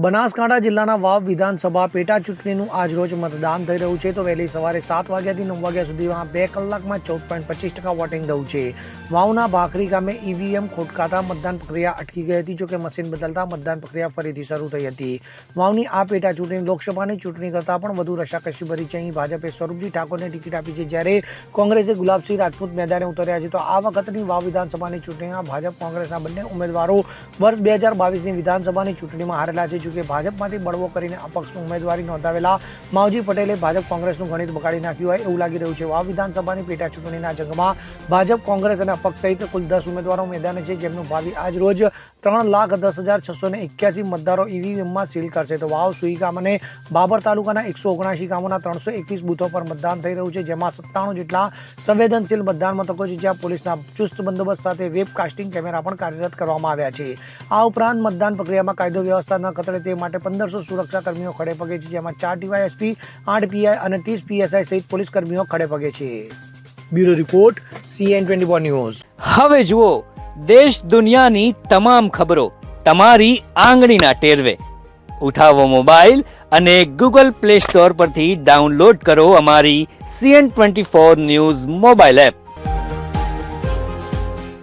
બનાસકાંઠા જિલ્લાના વાવ વિધાનસભા પેટા ચૂંટણીનું આજરોજ મતદાન થઈ રહ્યું છે તો વહેલી સવારે 7 વાગ્યાથી 9 વાગ્યા સુધીમાં 2 કલાકમાં 14.25% વોટિંગ થયું છે. વાવના ભાખરી ગામે ઈવીએમ ખોટકાતા મતદાન પ્રક્રિયા અટકી ગઈ હતી, જોકે મશીન બદલતા મતદાન પ્રક્રિયા ફરીથી શરૂ થઈ હતી. વાવની આ પેટા ચૂંટણી લોકસભાની ચૂંટણી કરતાં પણ વધુ રસાકસી ભરી છે. અહીં ભાજપે સ્વરૂપજી ઠાકોરને ટિકિટ આપી છે, જ્યારે કોંગ્રેસે ગુલાબસિંહ રાજપૂત મેદાને ઉતર્યા છે. તો આ વખતની વાવ વિધાનસભાની ચૂંટણીમાં ભાજપ કોંગ્રેસના બંને ઉમેદવારો વર્ષ 2022ની વિધાનસભાની ચૂંટણીમાં હારેલા છે. જોકે ભાજપમાંથી બળવો કરીને અપક્ષની ઉમેદવારી નોંધાવેલા માવજી પટેલે ભાજપ કોંગ્રેસનું ગણિત બગાડી નાખ્યું હોય એવું લાગી રહ્યું છે. વાવ વિધાનસભાની પેટા ચૂંટણીના જંગમાં ભાજપ કોંગ્રેસ અને અપક્ષ સહિત કુલ 10 ઉમેદવારો મેદાને છે, જેમનું ભાવિ આજ રોજ 3,10,681 મતદારો ઈવીએમમાં સીલ કરશે. તો વાવ સુઈગામ અને બાબર તાલુકાના 179 ગામોના 321 બૂથો પર મતદાન થઈ રહ્યું છે, જેમાં 97 જેટલા સંવેદનશીલ મતદાન મથકો છે, જ્યાં પોલીસના ચુસ્ત બંદોબસ્ત સાથે વેબકાસ્ટિંગ કેમેરા પણ કાર્યરત કરવામાં આવ્યા છે. આ ઉપરાંત મતદાન પ્રક્રિયામાં કાયદો વ્યવસ્થા ન કથળે તે માટે 1500 સુરક્ષા કર્મીઓ ખડે પગે છે, જેમાં 4 ડીવાયએસપી, 8 પીઆઈ અને 30 પીએસઆઈ સહિત પોલીસ કર્મીઓ ખડે પગે છે. Bureau report CN24 news. હવે જુઓ દેશ દુનિયાની તમામ ખબરો તમારી આંગળીના ટેરવે. ઉઠાવો મોબાઈલ અને Google Play Store પરથી ડાઉનલોડ કરો અમારી CN24 ન્યૂઝ મોબાઈલ એપ.